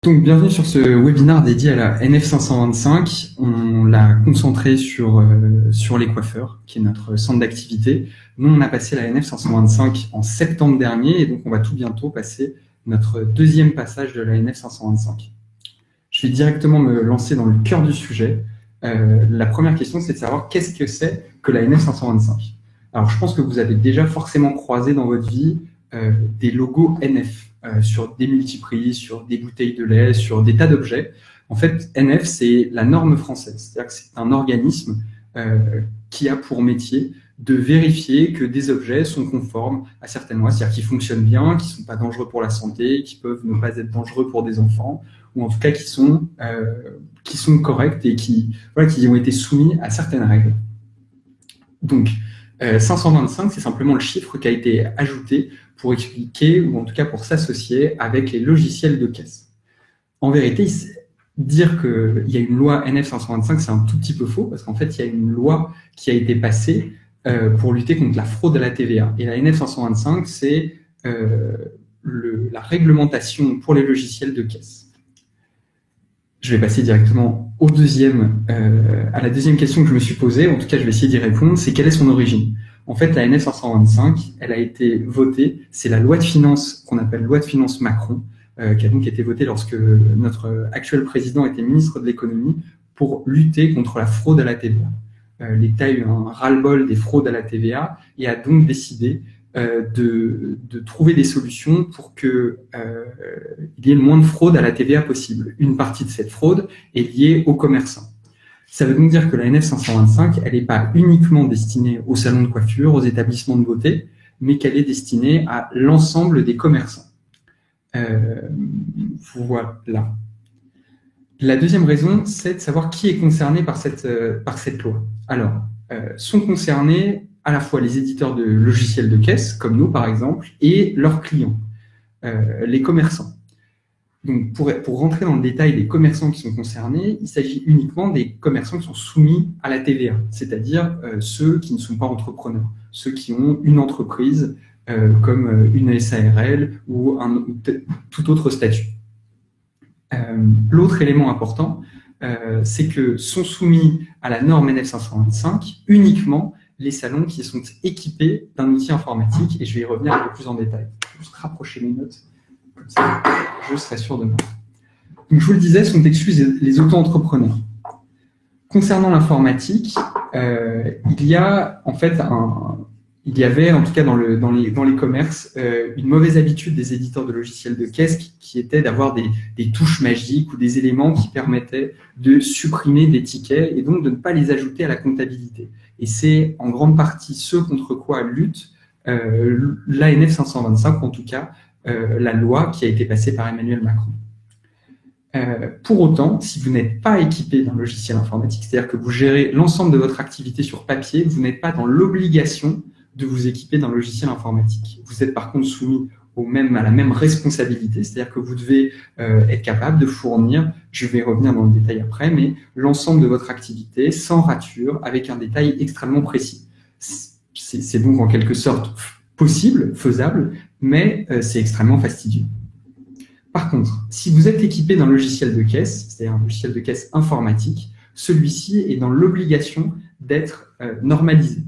Donc, bienvenue sur ce webinaire dédié à la NF525. On l'a concentré sur les coiffeurs, qui est notre centre d'activité. Nous, on a passé la NF525 en septembre dernier, et donc on va tout bientôt passer notre deuxième passage de la NF525. Je vais directement me lancer dans le cœur du sujet. La première question, c'est de savoir qu'est-ce que c'est que la NF525. Alors, je pense que vous avez déjà forcément croisé dans votre vie des logos NF. Sur des multiprises, sur des bouteilles de lait, sur des tas d'objets. En fait, NF, c'est la norme française. C'est-à-dire que c'est un organisme qui a pour métier de vérifier que des objets sont conformes à certaines lois, c'est-à-dire qu'ils fonctionnent bien, qu'ils ne sont pas dangereux pour la santé, qu'ils peuvent ne pas être dangereux pour des enfants, ou en tout cas qui sont corrects et qui ont été soumis à certaines règles. Donc, 525, c'est simplement le chiffre qui a été ajouté pour expliquer, ou en tout cas pour s'associer avec les logiciels de caisse. En vérité, dire qu'il y a une loi NF525, c'est un tout petit peu faux, parce qu'en fait, il y a une loi qui a été passée pour lutter contre la fraude à la TVA. Et la NF525, c'est la réglementation pour les logiciels de caisse. Je vais passer directement à la deuxième question que je me suis posée, en tout cas je vais essayer d'y répondre, c'est quelle est son origine. En fait, la NF525, elle a été votée, c'est la loi de finances qu'on appelle loi de finances Macron, qui a donc été votée lorsque notre actuel président était ministre de l'économie pour lutter contre la fraude à la TVA. L'État a eu un ras-le-bol des fraudes à la TVA et a donc décidé de trouver des solutions pour qu'il y ait le moins de fraude à la TVA possible. Une partie de cette fraude est liée aux commerçants. Ça veut donc dire que la NF525, elle n'est pas uniquement destinée aux salons de coiffure, aux établissements de beauté, mais qu'elle est destinée à l'ensemble des commerçants. Voilà. La deuxième raison, c'est de savoir qui est concerné par cette loi. Alors, sont concernés à la fois les éditeurs de logiciels de caisse, comme nous par exemple, et leurs clients, les commerçants. Donc, pour rentrer dans le détail des commerçants qui sont concernés, il s'agit uniquement des commerçants qui sont soumis à la TVA, c'est-à-dire ceux qui ne sont pas entrepreneurs, ceux qui ont une entreprise comme une SARL ou tout autre statut. L'autre élément important, c'est que sont soumis à la norme NF525 uniquement les salons qui sont équipés d'un outil informatique, et je vais y revenir un peu plus en détail. Je vais juste rapprocher mes notes, comme ça je serai sûr de moi. Donc, je vous le disais, sont exclus les auto-entrepreneurs. Concernant l'informatique, il y avait en tout cas dans les commerces une mauvaise habitude des éditeurs de logiciels de caisse qui était d'avoir des touches magiques ou des éléments qui permettaient de supprimer des tickets et donc de ne pas les ajouter à la comptabilité. Et c'est en grande partie ce contre quoi lutte la NF525, en tout cas la loi qui a été passée par Emmanuel Macron. Pour autant, si vous n'êtes pas équipé d'un logiciel informatique, c'est-à-dire que vous gérez l'ensemble de votre activité sur papier, vous n'êtes pas dans l'obligation de vous équiper d'un logiciel informatique. Vous êtes par contre soumis à la même responsabilité, c'est-à-dire que vous devez être capable de fournir, je vais revenir dans le détail après, mais l'ensemble de votre activité sans rature, avec un détail extrêmement précis. C'est donc en quelque sorte possible, faisable, mais c'est extrêmement fastidieux. Par contre, si vous êtes équipé d'un logiciel de caisse, c'est-à-dire un logiciel de caisse informatique, celui-ci est dans l'obligation d'être normalisé.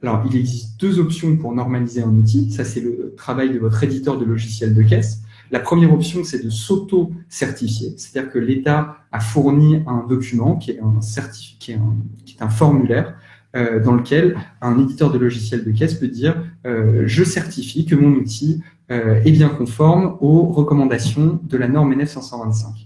Alors, il existe deux options pour normaliser un outil. Ça, c'est le travail de votre éditeur de logiciel de caisse. La première option, c'est de s'auto-certifier. C'est-à-dire que l'État a fourni un document qui est un formulaire dans lequel un éditeur de logiciel de caisse peut dire je certifie que mon outil est bien conforme aux recommandations de la norme NF525.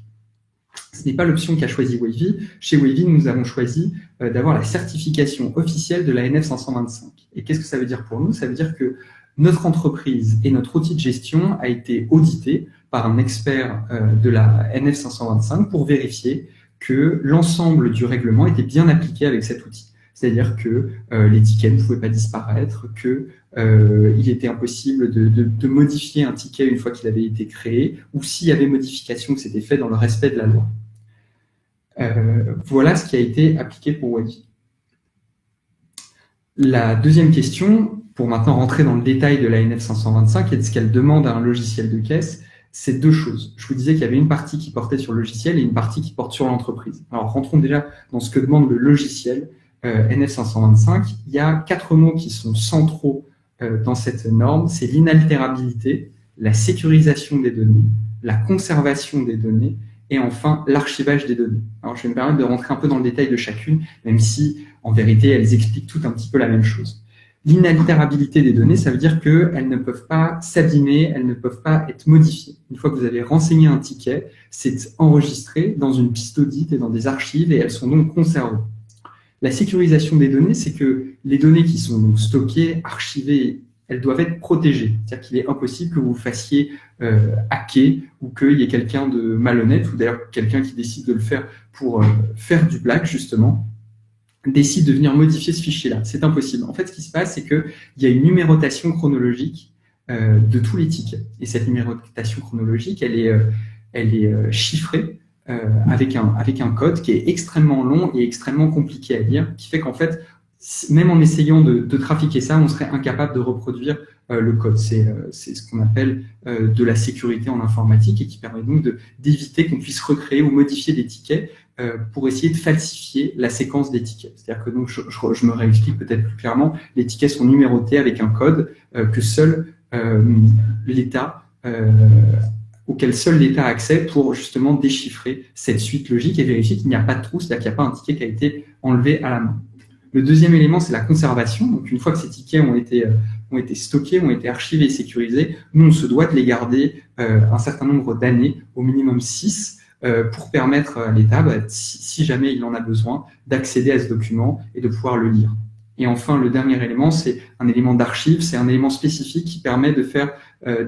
Ce n'est pas l'option qu'a choisi Wavy. Chez Wavy, nous avons choisi d'avoir la certification officielle de la NF525. Et qu'est-ce que ça veut dire pour nous? Ça veut dire que notre entreprise et notre outil de gestion a été audité par un expert de la NF525 pour vérifier que l'ensemble du règlement était bien appliqué avec cet outil. C'est-à-dire que les tickets ne pouvaient pas disparaître, qu'il était impossible de modifier un ticket une fois qu'il avait été créé, ou s'il y avait modification, que c'était fait dans le respect de la loi. Voilà ce qui a été appliqué pour Wavy. La deuxième question, pour maintenant rentrer dans le détail de la NF525 et de ce qu'elle demande à un logiciel de caisse, c'est deux choses. Je vous disais qu'il y avait une partie qui portait sur le logiciel et une partie qui porte sur l'entreprise. Alors, rentrons déjà dans ce que demande le logiciel NF525. Il y a 4 mots qui sont centraux dans cette norme. C'est l'inaltérabilité, la sécurisation des données, la conservation des données et enfin l'archivage des données. Alors, je vais me permettre de rentrer un peu dans le détail de chacune, même si, en vérité, elles expliquent toutes un petit peu la même chose. L'inaltérabilité des données, ça veut dire qu'elles ne peuvent pas s'abîmer, elles ne peuvent pas être modifiées. Une fois que vous avez renseigné un ticket, c'est enregistré dans une piste d'audit et dans des archives et elles sont donc conservées. La sécurisation des données, c'est que les données qui sont donc stockées, archivées, elles doivent être protégées. C'est-à-dire qu'il est impossible que vous vous fassiez hacker ou qu'il y ait quelqu'un de malhonnête ou d'ailleurs quelqu'un qui décide de le faire pour faire du black, justement, décide de venir modifier ce fichier-là. C'est impossible. En fait, ce qui se passe, c'est qu'il y a une numérotation chronologique de tous les tickets. Et cette numérotation chronologique, elle est chiffrée avec un code qui est extrêmement long et extrêmement compliqué à lire, qui fait qu'en fait, même en essayant de trafiquer ça, on serait incapable de reproduire le code. C'est ce qu'on appelle de la sécurité en informatique et qui permet donc d'éviter qu'on puisse recréer ou modifier des tickets pour essayer de falsifier la séquence des tickets. C'est-à-dire que donc, je me réexplique peut-être plus clairement, les tickets sont numérotés avec un code que seul l'État, auquel seul l'État a accès pour justement déchiffrer cette suite logique et vérifier qu'il n'y a pas de trou, c'est-à-dire qu'il n'y a pas un ticket qui a été enlevé à la main. Le deuxième élément, c'est la conservation. Donc, une fois que ces tickets ont été stockés, ont été archivés et sécurisés, nous, on se doit de les garder un certain nombre d'années, au minimum 6, pour permettre à l'État, si jamais il en a besoin, d'accéder à ce document et de pouvoir le lire. Et enfin, le dernier élément, c'est un élément d'archive, c'est un élément spécifique qui permet de faire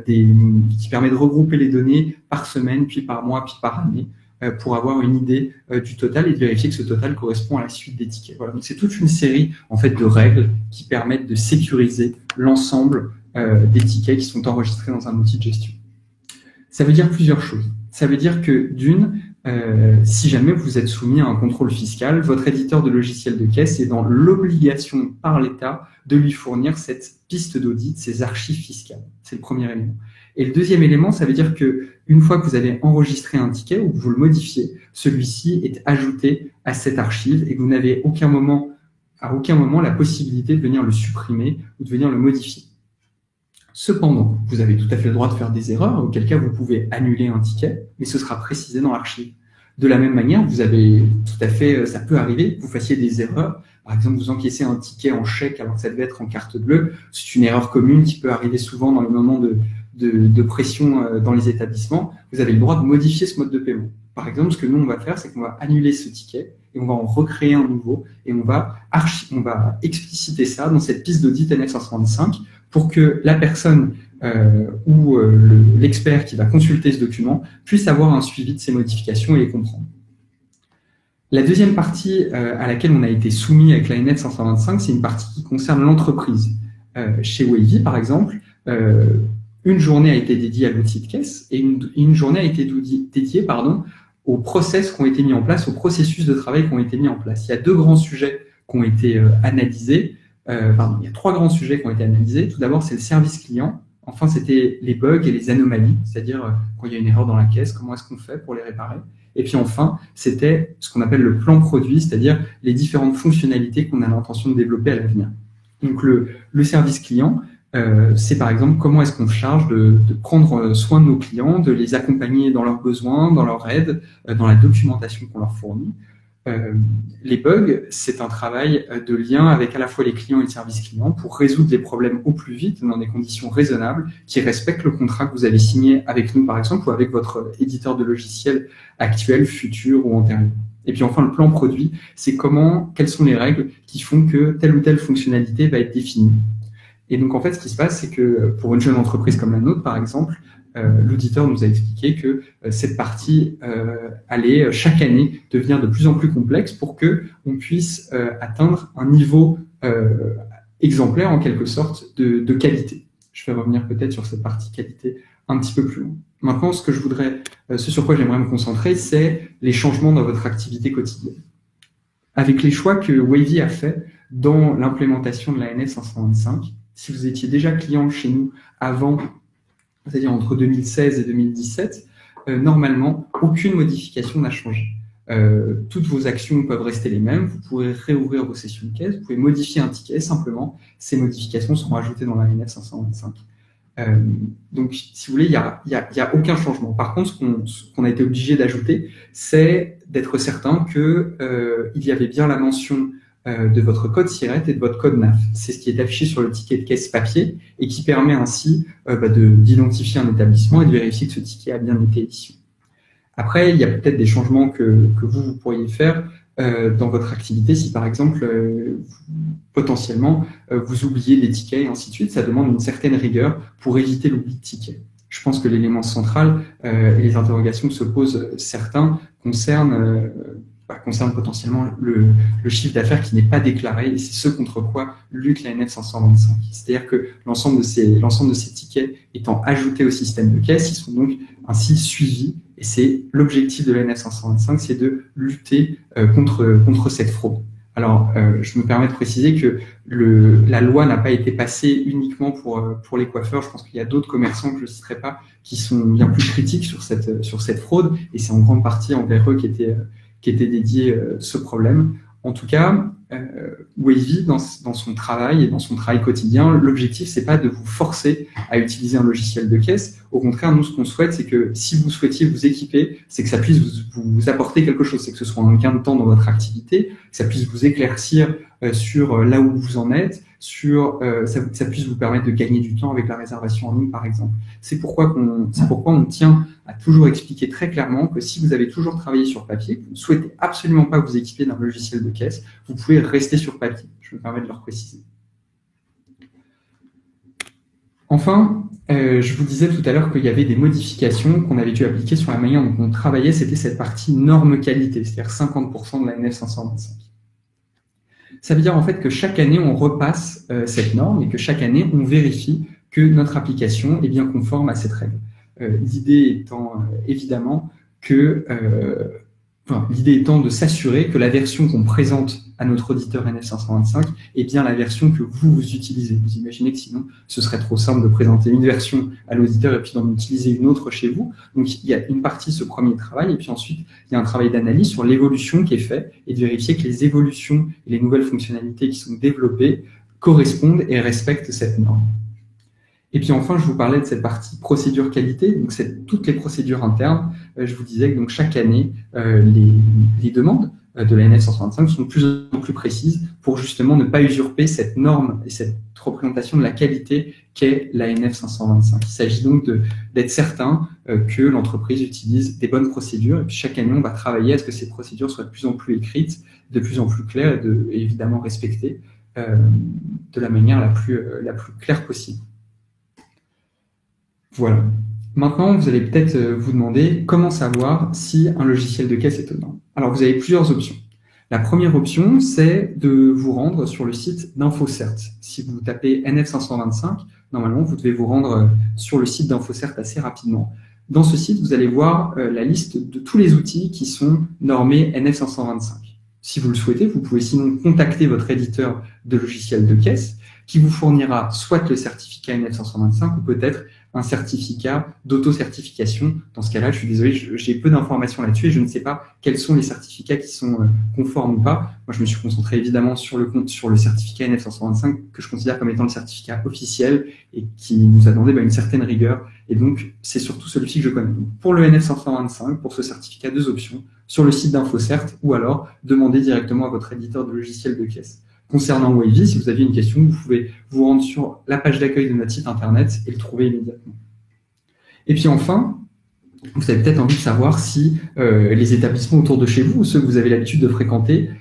qui permet de regrouper les données par semaine, puis par mois, puis par année, pour avoir une idée du total et de vérifier que ce total correspond à la suite des tickets. Voilà. Donc c'est toute une série en fait de règles qui permettent de sécuriser l'ensemble des tickets qui sont enregistrés dans un outil de gestion. Ça veut dire plusieurs choses. Ça veut dire que d'une, si jamais vous êtes soumis à un contrôle fiscal, votre éditeur de logiciel de caisse est dans l'obligation par l'État de lui fournir cette piste d'audit, ces archives fiscales. C'est le premier élément. Et le deuxième élément, ça veut dire que une fois que vous avez enregistré un ticket ou que vous le modifiez, celui-ci est ajouté à cette archive et que vous n'avez à aucun moment la possibilité de venir le supprimer ou de venir le modifier. Cependant, vous avez tout à fait le droit de faire des erreurs, auquel cas vous pouvez annuler un ticket, mais ce sera précisé dans l'archive. De la même manière, vous avez tout à fait, ça peut arriver, que vous fassiez des erreurs. Par exemple, vous encaissez un ticket en chèque alors que ça devait être en carte bleue. C'est une erreur commune qui peut arriver souvent dans les moments de pression dans les établissements. Vous avez le droit de modifier ce mode de paiement. Par exemple, ce que nous, on va faire, c'est qu'on va annuler ce ticket et on va en recréer un nouveau et on va expliciter ça dans cette piste d'audit NF525 pour que la personne ou l'expert qui va consulter ce document puisse avoir un suivi de ces modifications et les comprendre. La deuxième partie à laquelle on a été soumis avec la NF525, c'est une partie qui concerne l'entreprise. Chez Wavy, par exemple, une journée a été dédiée à l'outil de caisse et une journée a été dédiée aux process qui ont été mis en place, aux processus de travail qui ont été mis en place. Il y a 2 grands sujets qui ont été analysés. Il y a 3 grands sujets qui ont été analysés. Tout d'abord, c'est le service client. Enfin, c'était les bugs et les anomalies, c'est-à-dire quand il y a une erreur dans la caisse, comment est-ce qu'on fait pour les réparer. Et puis enfin, c'était ce qu'on appelle le plan produit, c'est-à-dire les différentes fonctionnalités qu'on a l'intention de développer à l'avenir. Donc le service client, c'est par exemple comment est-ce qu'on charge de prendre soin de nos clients, de les accompagner dans leurs besoins, dans leur aide, dans la documentation qu'on leur fournit. Les bugs, c'est un travail de lien avec à la fois les clients et le service client pour résoudre les problèmes au plus vite dans des conditions raisonnables qui respectent le contrat que vous avez signé avec nous, par exemple, ou avec votre éditeur de logiciel actuel, futur ou antérieur. Et puis enfin, le plan produit, c'est quelles sont les règles qui font que telle ou telle fonctionnalité va être définie. Et donc, en fait, ce qui se passe, c'est que pour une jeune entreprise comme la nôtre, par exemple, l'auditeur nous a expliqué que cette partie allait chaque année devenir de plus en plus complexe pour qu'on puisse atteindre un niveau exemplaire, en quelque sorte, de qualité. Je vais revenir peut-être sur cette partie qualité un petit peu plus loin. Maintenant, ce sur quoi j'aimerais me concentrer, c'est les changements dans votre activité quotidienne. Avec les choix que Wavy a fait dans l'implémentation de la NF525, si vous étiez déjà client chez nous avant c'est-à-dire entre 2016 et 2017, normalement, aucune modification n'a changé. Toutes vos actions peuvent rester les mêmes, vous pourrez réouvrir vos sessions de caisse, vous pouvez modifier un ticket, simplement, ces modifications seront ajoutées dans la NF 525. Donc, si vous voulez, il y a aucun changement. Par contre, ce qu'on a été obligé d'ajouter, c'est d'être certain que il y avait bien la mention de votre code SIRET et de votre code NAF. C'est ce qui est affiché sur le ticket de caisse papier et qui permet ainsi d'identifier un établissement et de vérifier que ce ticket a bien été issu. Après, il y a peut-être des changements que vous pourriez faire dans votre activité. Si par exemple, potentiellement, vous oubliez des tickets et ainsi de suite, ça demande une certaine rigueur pour éviter l'oubli de tickets. Je pense que l'élément central et les interrogations que se posent certains concernent potentiellement le chiffre d'affaires qui n'est pas déclaré, et c'est ce contre quoi lutte la NF 525. C'est-à-dire que l'ensemble de ces tickets étant ajoutés au système de caisse, ils sont donc ainsi suivis, et c'est l'objectif de la NF 525, c'est de lutter contre cette fraude. Alors, je me permets de préciser que la loi n'a pas été passée uniquement pour les coiffeurs. Je pense qu'il y a d'autres commerçants que je ne citerai pas qui sont bien plus critiques sur cette fraude, et c'est en grande partie envers eux qui était dédié ce problème. En tout cas, Wavy, dans son travail et dans son travail quotidien, l'objectif, c'est pas de vous forcer à utiliser un logiciel de caisse. Au contraire, nous, ce qu'on souhaite, c'est que si vous souhaitiez vous équiper, c'est que ça puisse vous apporter quelque chose, c'est que ce soit un gain de temps dans votre activité, que ça puisse vous éclaircir sur là où vous en êtes, ça puisse vous permettre de gagner du temps avec la réservation en ligne, par exemple. C'est pourquoi on tient à toujours expliquer très clairement que si vous avez toujours travaillé sur papier, que vous ne souhaitez absolument pas vous équiper d'un logiciel de caisse, vous pouvez rester sur papier. Je me permets de le préciser. Enfin, je vous disais tout à l'heure qu'il y avait des modifications qu'on avait dû appliquer sur la manière dont on travaillait. C'était cette partie norme qualité, c'est-à-dire 50% de la NF 525. Ça veut dire en fait que chaque année, on repasse cette norme et que chaque année, on vérifie que notre application est bien conforme à cette règle. L'idée étant évidemment l'idée étant de s'assurer que la version qu'on présente à notre auditeur NF 525 est bien la version que vous utilisez. Vous imaginez que sinon, ce serait trop simple de présenter une version à l'auditeur et puis d'en utiliser une autre chez vous. Donc, il y a une partie, ce premier travail, et puis ensuite, il y a un travail d'analyse sur l'évolution qui est fait et de vérifier que les évolutions et les nouvelles fonctionnalités qui sont développées correspondent et respectent cette norme. Et puis enfin, je vous parlais de cette partie procédure qualité, donc c'est toutes les procédures internes. Je vous disais que donc chaque année, les demandes de la NF 165 sont de plus en plus précises pour justement ne pas usurper cette norme et cette représentation de la qualité qu'est la NF 525. Il s'agit donc d'être certain que l'entreprise utilise des bonnes procédures, et puis chaque année, on va travailler à ce que ces procédures soient de plus en plus écrites, de plus en plus claires et évidemment respectées de la manière la plus claire possible. Voilà. Maintenant, vous allez peut-être vous demander comment savoir si un logiciel de caisse est aux normes. Alors, vous avez plusieurs options. La première option, c'est de vous rendre sur le site d'InfoCert. Si vous tapez NF 525, normalement, vous devez vous rendre sur le site d'InfoCert assez rapidement. Dans ce site, vous allez voir la liste de tous les outils qui sont normés NF 525. Si vous le souhaitez, vous pouvez sinon contacter votre éditeur de logiciel de caisse qui vous fournira soit le certificat NF 525 ou peut-être un certificat d'auto-certification. Dans ce cas-là, je suis désolé, j'ai peu d'informations là-dessus et je ne sais pas quels sont les certificats qui sont conformes ou pas. Moi, je me suis concentré évidemment sur le certificat NF 525 que je considère comme étant le certificat officiel et qui nous a demandé une certaine rigueur. Et donc, c'est surtout celui-ci que je connais. Donc, pour le NF 525, pour ce certificat, 2 options, sur le site d'InfoCert ou alors demander directement à votre éditeur de logiciel de caisse. Concernant Wavy, si vous avez une question, vous pouvez vous rendre sur la page d'accueil de notre site internet et le trouver immédiatement. Et puis enfin, vous avez peut-être envie de savoir si les établissements autour de chez vous, ou ceux que vous avez l'habitude de fréquenter,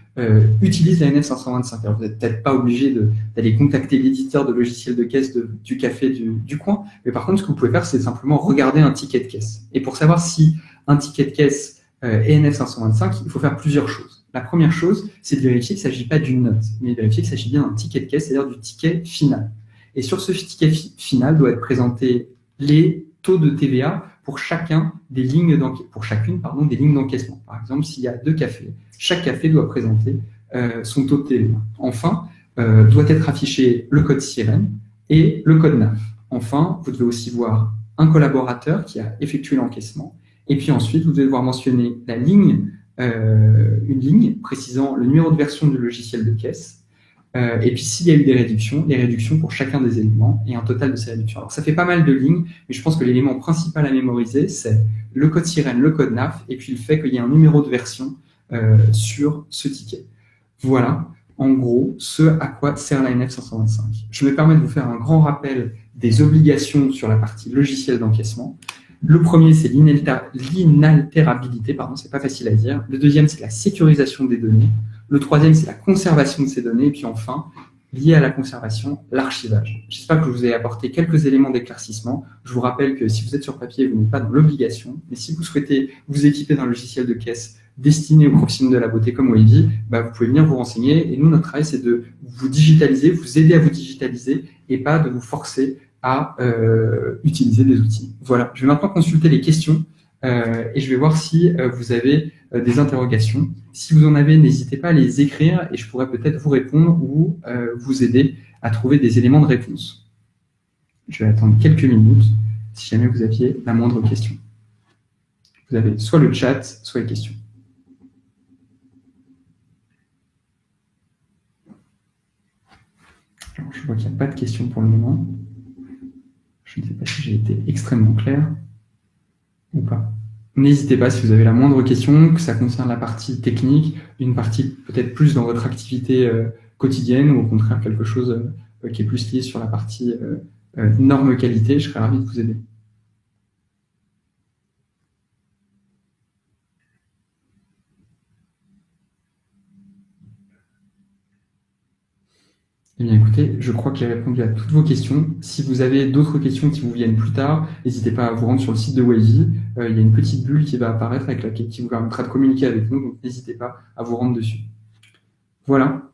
utilisent la NF 525. Alors, vous n'êtes peut-être pas obligé d'aller contacter l'éditeur de logiciels de caisse du café du coin, mais par contre, ce que vous pouvez faire, c'est simplement regarder un ticket de caisse. Et pour savoir si un ticket de caisse est NF 525, il faut faire plusieurs choses. La première chose, c'est de vérifier qu'il ne s'agit pas d'une note, mais de vérifier qu'il s'agit bien d'un ticket de caisse, c'est-à-dire du ticket final. Et sur ce ticket final doit être présenté les taux de TVA pour chacune des lignes d'encaissement. Par exemple, s'il y a 2 cafés, chaque café doit présenter son taux de TVA. Enfin, doit être affiché le code SIREN et le code NAF. Enfin, vous devez aussi voir un collaborateur qui a effectué l'encaissement. Et puis ensuite, vous devez devoir mentionner la ligne, une ligne précisant le numéro de version du logiciel de caisse. Et puis s'il y a eu des réductions, les réductions pour chacun des éléments et un total de ces réductions. Alors ça fait pas mal de lignes, mais je pense que l'élément principal à mémoriser, c'est le code sirène, le code NAF, et puis le fait qu'il y ait un numéro de version sur ce ticket. Voilà, en gros, ce à quoi sert la NF 525. Je me permets de vous faire un grand rappel des obligations sur la partie logiciel d'encaissement. Le premier, c'est l'inaltérabilité, pardon, c'est pas facile à dire. Le deuxième, c'est la sécurisation des données. Le troisième, c'est la conservation de ces données. Et puis enfin, lié à la conservation, l'archivage. J'espère que je vous ai apporté quelques éléments d'éclaircissement. Je vous rappelle que si vous êtes sur papier, vous n'êtes pas dans l'obligation. Mais si vous souhaitez vous équiper d'un logiciel de caisse destiné au professionnels de la beauté comme Wavy, vous pouvez venir vous renseigner. Et nous, notre travail, c'est de vous digitaliser, vous aider à vous digitaliser et pas de vous forcer à utiliser des outils. Voilà, je vais maintenant consulter les questions et je vais voir si vous avez des interrogations. Si vous en avez, n'hésitez pas à les écrire et je pourrais peut-être vous répondre ou vous aider à trouver des éléments de réponse. Je vais attendre quelques minutes si jamais vous aviez la moindre question. Vous avez soit le chat, soit les questions. Alors, je vois qu'il n'y a pas de questions pour le moment. Je ne sais pas si j'ai été extrêmement clair ou pas. N'hésitez pas si vous avez la moindre question, que ça concerne la partie technique, une partie peut-être plus dans votre activité quotidienne ou au contraire quelque chose qui est plus lié sur la partie norme qualité, je serais ravi de vous aider. Eh bien, écoutez, je crois que j'ai répondu à toutes vos questions. Si vous avez d'autres questions qui vous viennent plus tard, n'hésitez pas à vous rendre sur le site de Wavy. Il y a une petite bulle qui va apparaître avec laquelle qui vous permettra de communiquer avec nous, donc n'hésitez pas à vous rendre dessus. Voilà.